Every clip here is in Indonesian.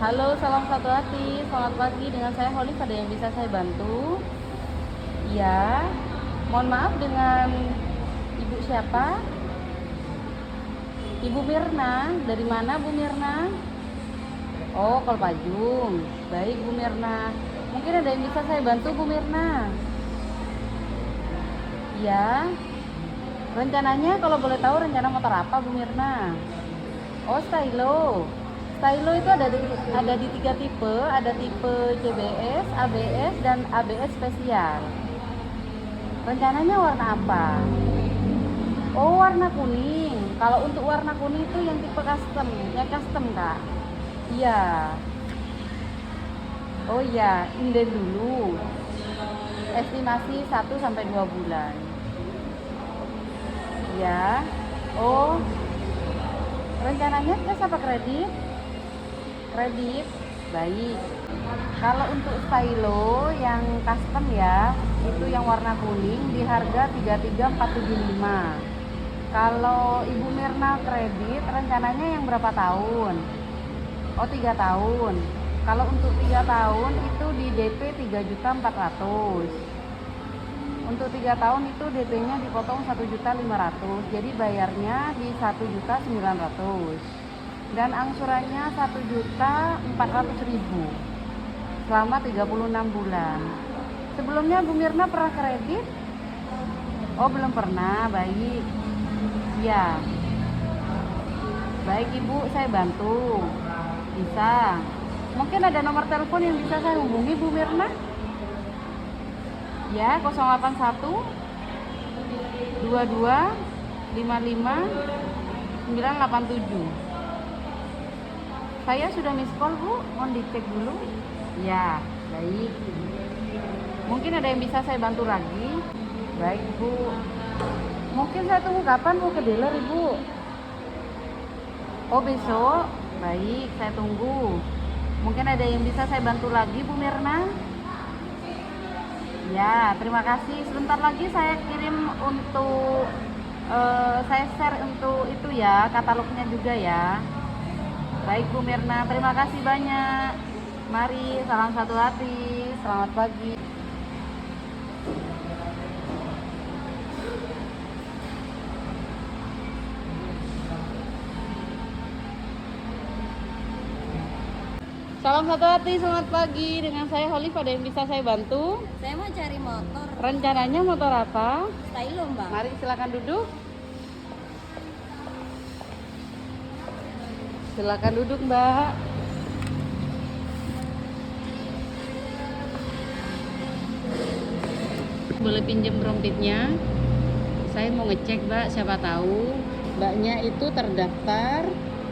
Halo, salam satu hati. Selamat pagi, dengan saya Holly. Ada yang bisa saya bantu? Iya. Mohon maaf, dengan Ibu siapa? Ibu Mirna. Dari mana Bu Mirna? Oh, Kolpajung. Baik Bu Mirna. Mungkin ada yang bisa saya bantu Bu Mirna? Iya. Rencananya kalau boleh tahu rencana motor apa Bu Mirna? Oh, stylo. Stylo itu ada di 3 tipe, ada tipe CBS, ABS, dan ABS spesial. Rencananya warna apa? Oh, warna kuning. Kalau untuk warna kuning itu yang tipe custom, yang custom Kak. Iya. Oh iya, inden dulu. Estimasi 1 sampai 2 bulan. Ya. Oh, rencananya cash apa kredit? Kredit. Baik. Kalau untuk stylo yang custom ya, itu yang warna kuning di harga 33.475. Kalau Ibu Mirna kredit rencananya yang berapa tahun? Oh, 3 tahun. Kalau untuk 3 tahun itu di DP 3.400.000. Untuk 3 tahun itu DP-nya dipotong 1.500.000. Jadi bayarnya di 1.900.000. Dan angsurannya 1.400.000 selama 36 bulan. Sebelumnya Bu Mirna pernah kredit? Oh, belum pernah. Baik. Ya. Baik Ibu, saya bantu. Bisa. Mungkin ada nomor telepon yang bisa saya hubungi Bu Mirna? Ya, 081 22 55 987. Saya sudah miss call Bu, mohon dicek dulu. Ya, baik. Mungkin ada yang bisa saya bantu lagi? Baik Bu. Mungkin saya tunggu kapan Bu ke dealer Ibu? Oh, besok? Baik, saya tunggu. Mungkin ada yang bisa saya bantu lagi Bu Mirna? Ya, terima kasih. Sebentar lagi saya kirim untuk saya share untuk itu ya, katalognya juga ya. Baik Bu Mirna, terima kasih banyak. Mari, salam satu hati. Selamat pagi. Salam satu hati, selamat pagi. Dengan saya Holly, ada yang bisa saya bantu? Saya mau cari motor Rencananya motor apa? stylo, Mbak. Mari silakan duduk. Silakan duduk, Mbak. Boleh pinjam dompetnya? Saya mau ngecek, Mbak, siapa tahu Mbaknya itu terdaftar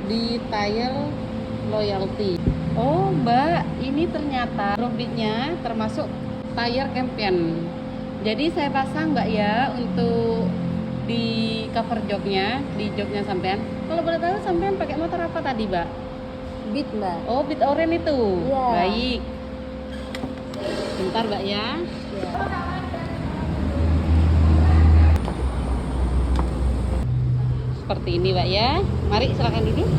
di Tile Loyalty. Oh, Mbak, ini ternyata dompetnya termasuk tire campaign. Jadi saya pasang, Mbak ya, untuk di cover joknya, di joknya sampean. Kalau boleh tahu sampean pakai motor apa tadi, Mbak? Beat, Mbak. Oh, Beat Orange itu. Iya. Baik. Bentar, Mbak ya. Ya. Seperti ini, Mbak ya. Mari silakan duduk.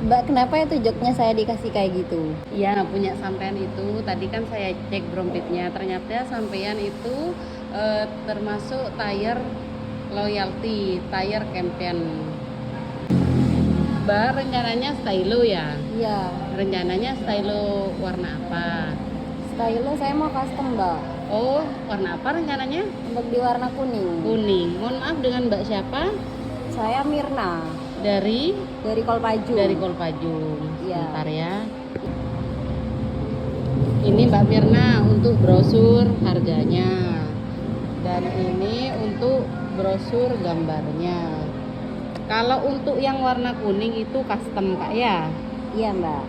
Mbak, kenapa itu joknya saya dikasih kayak gitu? Iya, punya sampean itu. Tadi kan saya cek dompetnya. Ternyata sampean itu termasuk tire loyalty, tire campaign. Mbak, rencananya stylo ya? Iya. Rencananya stylo warna apa? Stylo saya mau custom, Mbak. Oh, warna apa rencananya? Untuk di warna kuning. Kuning. Mohon maaf, dengan Mbak siapa? Saya Mirna Dari Kolpajung. dari Kolpajung. Iya. Sebentar ya. Ini Mbak Mirna untuk brosur harganya. Dan ini untuk brosur gambarnya. Kalau untuk yang warna kuning itu custom, Kak ya. Iya, Mbak.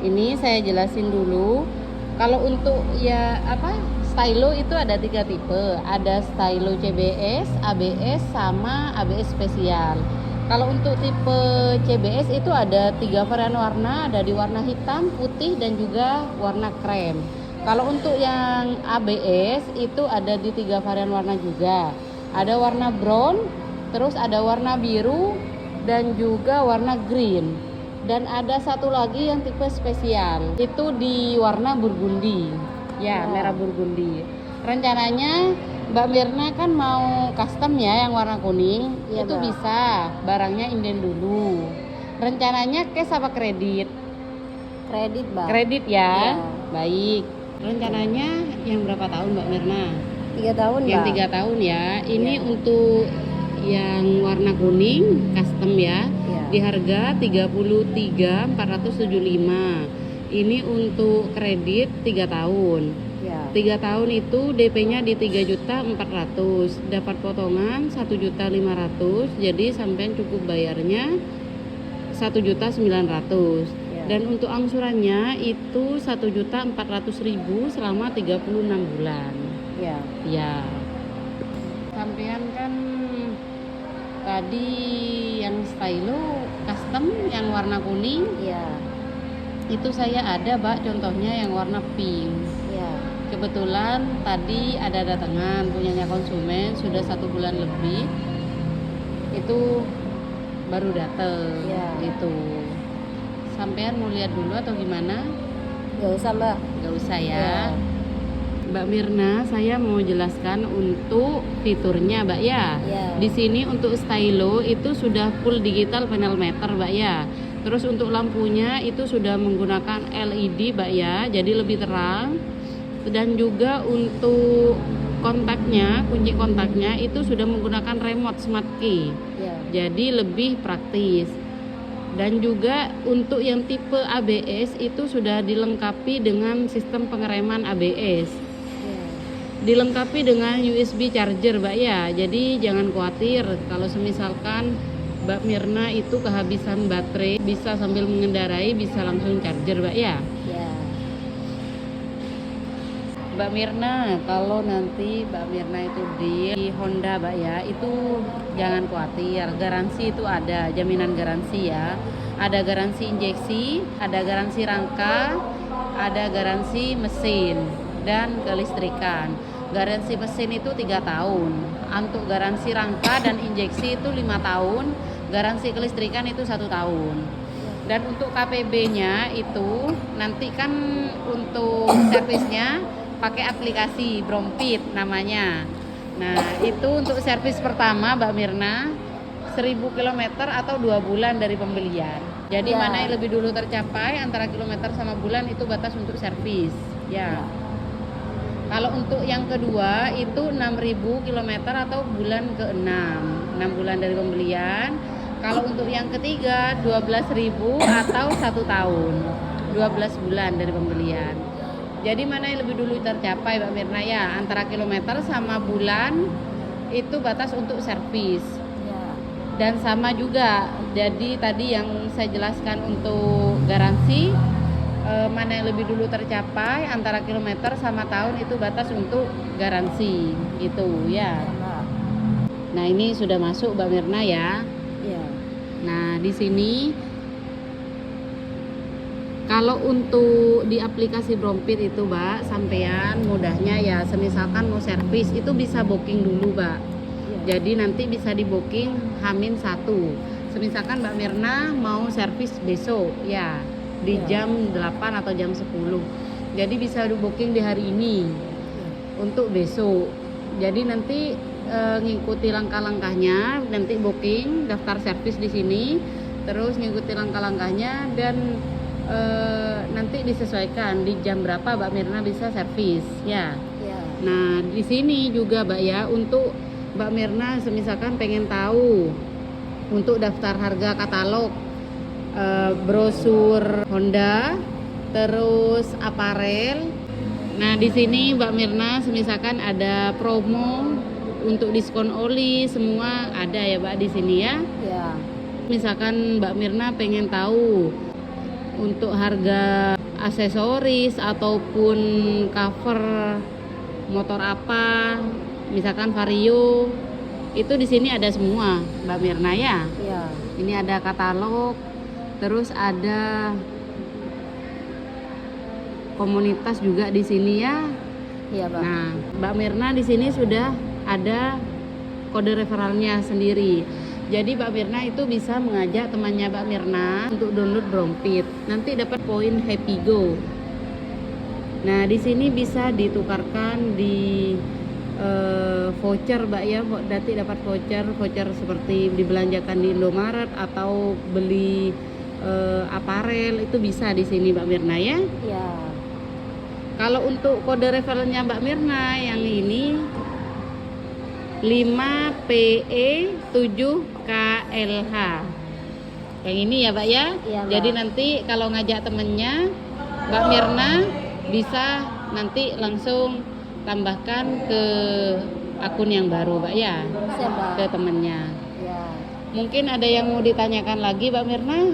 Ini saya jelasin dulu. Kalau untuk ya apa? Stylo itu ada 3 tipe. Ada stylo CBS, ABS, sama ABS spesial. Kalau untuk tipe CBS itu ada 3 varian warna, ada di warna hitam, putih, dan juga warna krem. Kalau untuk yang ABS itu ada di 3 varian warna juga. Ada warna brown, terus ada warna biru, dan juga warna green. Dan ada satu lagi yang tipe spesial, itu di warna burgundi. Ya, merah burgundi. Rencananya Mbak Mirna kan mau custom ya yang warna kuning. Iya, Itu Mbak. bisa, barangnya inden dulu. Rencananya cash apa kredit? Kredit, Mbak. Kredit ya. Iya. Baik. Rencananya yang berapa tahun Mbak Mirna? 3 tahun, Yang Mbak. 3 tahun ya. Ini Iya. untuk yang warna kuning custom ya. Iya. Di harga 33.475. Ini untuk kredit 3 tahun. Iya. 3 tahun itu DP-nya di 3.400.000. Dapat potongan 1.500.000. Jadi sampean cukup bayarnya 1.900.000. Iya. Dan untuk angsurannya itu 1.400.000 selama 36 bulan. Iya. Ya. Sampean kan tadi yang stylo custom yang warna kuning, Iya. itu saya ada Mbak contohnya yang warna pink. Iya. Kebetulan tadi ada datangan punyanya konsumen sudah 1 bulan lebih, itu baru dateng. Iya. Itu sampean mau lihat dulu atau gimana? Gak usah, Mbak. Gak usah ya. Iya. Mbak Mirna, saya mau jelaskan untuk fiturnya, Mbak ya. Iya. Di sini untuk stylo itu sudah full digital panel meter, Mbak ya. Terus untuk lampunya itu sudah menggunakan LED, Mbak ya, jadi lebih terang. Dan juga untuk kontaknya, kunci kontaknya itu sudah menggunakan remote smart key. Iya. Jadi lebih praktis. Dan juga untuk yang tipe ABS itu sudah dilengkapi dengan sistem pengereman ABS. Iya. Dilengkapi dengan USB charger, Mbak ya. Jadi jangan khawatir kalau semisalkan Mbak Mirna itu kehabisan baterai, bisa sambil mengendarai bisa langsung charger, Mbak ya. Iya. Mbak Mirna, kalau nanti Mbak Mirna itu di Honda, Mbak ya, itu jangan khawatir, garansi itu ada, jaminan garansi ya. Ada garansi injeksi, ada garansi rangka, ada garansi mesin dan kelistrikan. Garansi mesin itu 3 tahun. Untuk garansi rangka dan injeksi itu 5 tahun, garansi kelistrikan itu 1 tahun. Dan untuk KPB-nya itu nanti kan untuk servisnya pakai aplikasi Brompit namanya. Nah, itu untuk servis pertama Mbak Mirna 1000 km atau 2 bulan dari pembelian. Jadi Ya. mana yang lebih dulu tercapai antara kilometer sama bulan itu batas untuk servis. Ya. Kalau untuk yang kedua itu 6000 km atau bulan ke-6. 6 bulan dari pembelian. Kalau untuk yang ketiga 12.000 atau 1 tahun. 12 bulan dari pembelian. Jadi mana yang lebih dulu tercapai Mbak Mirna ya, antara kilometer sama bulan itu batas untuk servis. Iya. Dan sama juga, jadi tadi yang saya jelaskan untuk garansi, mana yang lebih dulu tercapai antara kilometer sama tahun itu batas untuk garansi gitu ya. Iya, Mbak. Nah ini sudah masuk Mbak Mirna ya. Iya. Nah di sini kalau untuk di aplikasi Brompit itu Mbak, sampean mudahnya ya semisalkan mau servis itu bisa booking dulu Mbak. Iya. Jadi nanti bisa di booking H-1. Semisalkan Mbak Mirna mau servis besok ya di Iya. jam 8 atau jam 10. Jadi bisa di booking di hari ini untuk besok. Jadi nanti ngikuti langkah-langkahnya, nanti booking, daftar servis di sini, terus ngikuti langkah-langkahnya dan nanti disesuaikan di jam berapa Mbak Mirna bisa servis ya. Iya. Nah di sini juga Mbak ya, untuk Mbak Mirna semisalkan pengen tahu untuk daftar harga katalog, brosur Honda, terus aparel. Nah di sini Mbak Mirna semisalkan ada promo untuk diskon oli semua ada ya Mbak di sini ya. Iya. Misalkan Mbak Mirna pengen tahu untuk harga aksesoris ataupun cover motor apa, misalkan Vario, itu di sini ada semua, Mbak Mirna ya. Iya. Ini ada katalog, terus ada komunitas juga di sini ya. Iya, Pak. Nah, Mbak Mirna di sini sudah ada kode referralnya sendiri. Jadi Mbak Mirna itu bisa mengajak temannya Mbak Mirna untuk download Brompit. Nanti dapat poin Happy Go. Nah, di sini bisa ditukarkan di voucher Mbak ya. Nanti dapat voucher seperti dibelanjakan di Indomaret atau beli aparel, itu bisa di sini Mbak Mirna ya. Ya. Kalau untuk kode referennya Mbak Mirna yang ini 5PE7KLH. Yang ini ya Mbak ya. Iya, Mbak. Jadi nanti kalau ngajak temennya Mbak Mirna bisa nanti langsung tambahkan ke akun yang baru Mbak ya. Siapa? Ke temennya. Ya. Mungkin ada yang mau ditanyakan lagi Mbak Mirna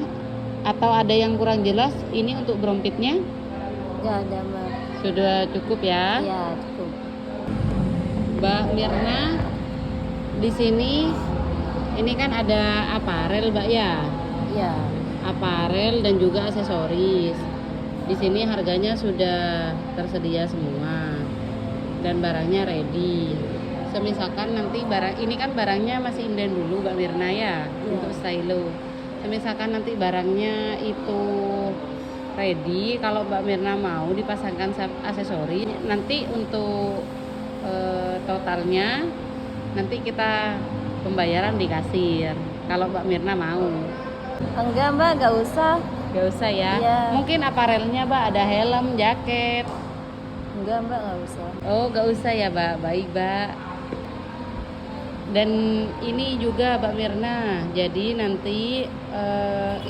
atau ada yang kurang jelas ini untuk Brompitnya? Gak ada, Mbak. Sudah cukup ya. Ya, cukup. Mbak Mirna di sini ini kan ada aparel Mbak ya. Ya. Aparel dan juga aksesoris. Di sini harganya sudah tersedia semua dan barangnya ready. Semisalkan nanti barang ini kan barangnya masih inden dulu Mbak Mirna ya, untuk stylo. Semisalkan nanti barangnya itu ready, kalau Mbak Mirna mau dipasangkan aksesori, nanti untuk totalnya nanti kita pembayaran di kasir kalau Mbak Mirna mau. Enggak, Mbak, gak usah. Gak usah ya. Iya. Mungkin aparelnya Mbak ada helm, jaket. Enggak, Mbak, gak usah. Oh, gak usah ya Mbak. Baik Mbak. Dan ini juga Mbak Mirna, jadi nanti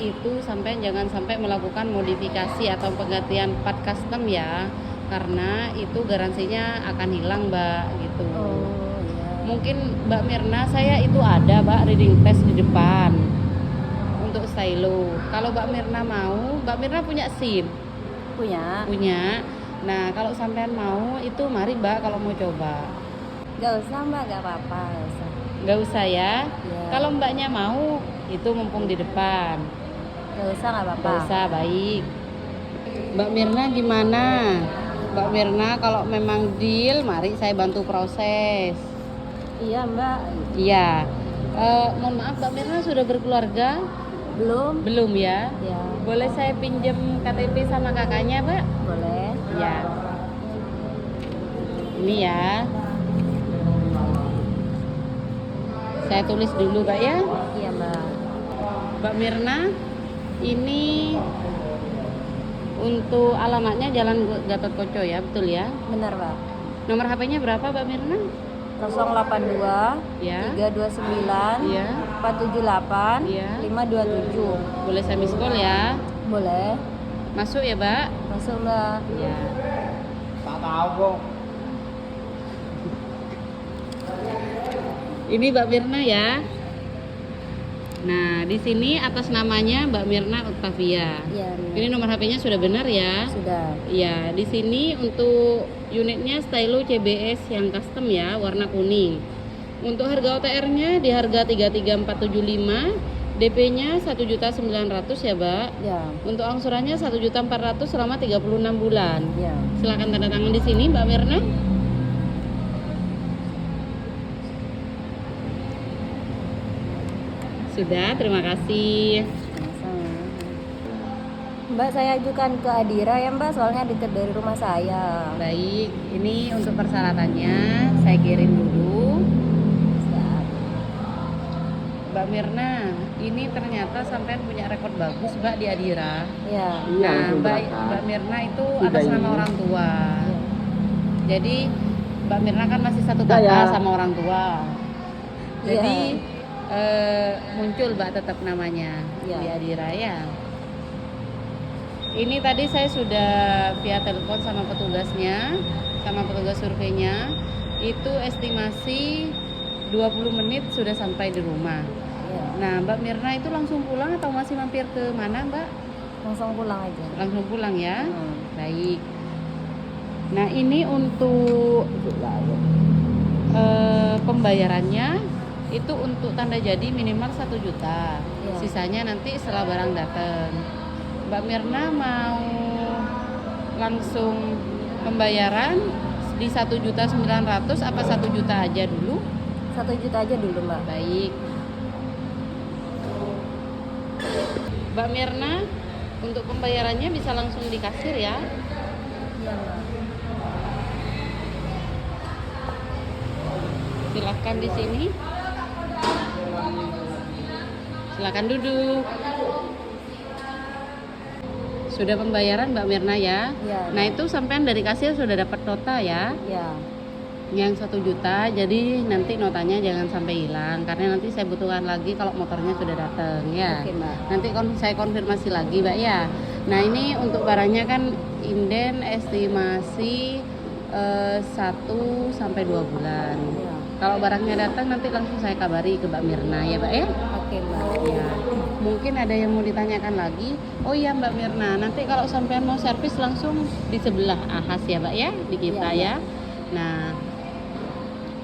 itu jangan sampai melakukan modifikasi atau penggantian part custom ya, karena itu garansinya akan hilang Mbak gitu. Oh, ya. Mungkin Mbak Mirna, saya itu ada Mbak reading test di depan untuk stylo. Kalau Mbak Mirna mau, Mbak Mirna punya SIM? Punya? Punya. Nah, kalau sampean mau itu mari Mbak kalau mau coba. Gak usah, Mbak, gak apa-apa, gak usah. Gak usah ya. Ya. Kalau Mbaknya mau itu mumpung di depan. Gak usah, gak apa-apa. Gak usah, baik. Mbak Mirna gimana? Mbak Mirna kalau memang deal, mari saya bantu proses. Iya, Mbak. Iya. Mohon maaf Mbak Mirna sudah berkeluarga? Belum? Belum ya? Ya. Boleh saya pinjam KTP sama kakaknya Mbak? Boleh. Ya. Ini ya. Saya tulis dulu Mbak ya. Iya, Mbak. Mbak Mirna, ini untuk alamatnya Jalan Gatot Koco ya, betul ya? Benar, Mbak. Nomor HP-nya berapa Mbak Mirna? 082 Ya. 329 Iya. 478 Iya. 527. Boleh saya miss call ya? Boleh. Masuk ya Mbak? Masuk, Mbak. Ya. Tak tahu kok. Ini Mbak Mirna ya. Nah, di sini atas namanya Mbak Mirna Octavia. Iya, benar. Ini nomor HP-nya sudah benar ya? Sudah. Ya, di sini untuk unitnya stylo CBS yang custom ya, warna kuning. Untuk harga OTR-nya di harga 33475, DP-nya 1.900.000 ya, Mbak. Ya. Untuk angsurannya 1.400.000 selama 36 bulan. Ya. Silakan tanda tangan di sini, Mbak Mirna. Sudah, terima kasih. Sama-sama. Mbak, saya ajukan ke Adira ya, Mbak, soalnya dekat dari rumah saya. Baik, ini untuk persyaratannya saya kirim dulu. Siap. Mbak Mirna, ini ternyata sampean punya rekod bagus Mbak di Adira. Ya. Nah, Mbak Mirna itu atas nama orang tua. Ya. Jadi Mbak Mirna kan masih satu kakak sama orang tua. Jadi muncul Mbak tetap namanya Ya. di Adira ya. Ini tadi saya sudah via telepon sama petugasnya, sama petugas surveinya. Itu estimasi 20 menit sudah sampai di rumah. Ya. Nah, Mbak Mirna itu langsung pulang atau masih mampir ke mana, Mbak? Langsung pulang aja. Langsung pulang ya. Hmm. Baik. Nah, ini untuk pembayarannya itu untuk tanda jadi minimal 1 juta. Ya. Sisanya nanti setelah barang datang. Mbak Mirna mau langsung pembayaran di 1.900.000 apa 1 juta aja dulu? 1 juta aja dulu, Mbak. Baik. Mbak Mirna, untuk pembayarannya bisa langsung di kasir ya. Iya, Mbak. Silakan di sini. Silakan duduk. Sudah pembayaran Mbak Mirna ya. Iya. Nah itu sampean dari kasir sudah dapat nota ya, Iya. yang 1 juta. Jadi nanti notanya jangan sampai hilang karena nanti saya butuhkan lagi kalau motornya sudah datang ya. Oke, Mbak. Nanti saya konfirmasi lagi Mbak ya. Nah ini untuk barangnya kan inden estimasi 1 sampai 2 bulan. Iya. Kalau barangnya datang nanti langsung saya kabari ke Mbak Mirna ya Mbak ya. Oke, Mbak. Ya, mungkin ada yang mau ditanyakan lagi. Oh iya Mbak Mirna, nanti kalau sampean mau servis langsung di sebelah Ahas ya Mbak ya, di kita Iya, ya. Nah,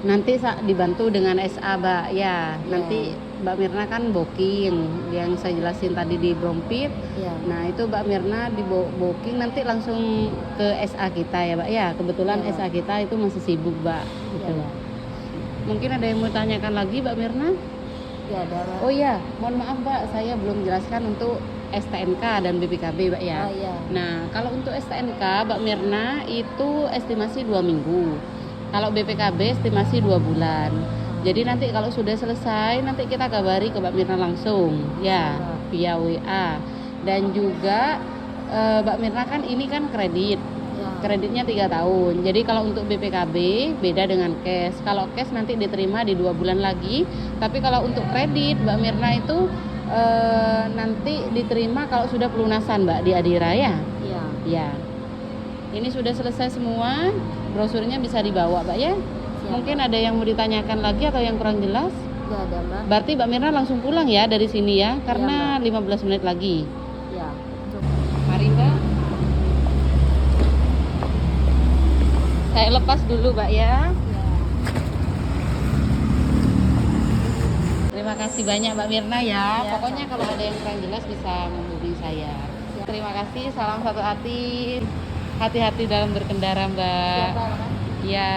nanti dibantu dengan SA Mbak ya. Nanti Mbak Mirna kan booking yang saya jelasin tadi di Brompit. Iya. Nah itu Mbak Mirna di booking nanti langsung ke SA kita ya Mbak ya. Kebetulan Iya, Mbak. SA kita itu masih sibuk Mbak. Iya, Gitu. Mbak. Mungkin ada yang mau tanyakan lagi Mbak Mirna? Iya, ada, Mbak. Oh iya, mohon maaf Mbak, saya belum jelaskan untuk STNK dan BPKB Mbak ya. Oh, iya. Nah, kalau untuk STNK Mbak Mirna itu estimasi 2 minggu. Kalau BPKB estimasi 2 bulan. Jadi nanti kalau sudah selesai, nanti kita kabari ke Mbak Mirna langsung ya, via WA. Dan juga Mbak Mirna kan ini kan kredit. Iya. Kreditnya 3 tahun. Jadi kalau untuk BPKB beda dengan cash. Kalau cash nanti diterima di 2 bulan lagi. Tapi kalau untuk kredit Mbak Mirna itu nanti diterima kalau sudah pelunasan Mbak di Adira ya. Iya. Ya. Ini sudah selesai semua. Brosurnya bisa dibawa Mbak ya. Siap. Mungkin ada yang mau ditanyakan lagi atau yang kurang jelas? Iya, ada, Mbak. Berarti Mbak Mirna langsung pulang ya dari sini ya. Karena Mbak. 15 menit lagi. Iya. Mari Mbak. Saya lepas dulu Mbak ya. Iya. Terima kasih banyak Mbak Mirna ya. Iya, Pokoknya kalau ada yang kurang jelas bisa menghubungi saya. Siap. Terima kasih. Salam satu hati. Hati-hati dalam berkendara Mbak. Siap, Mbak. Ya.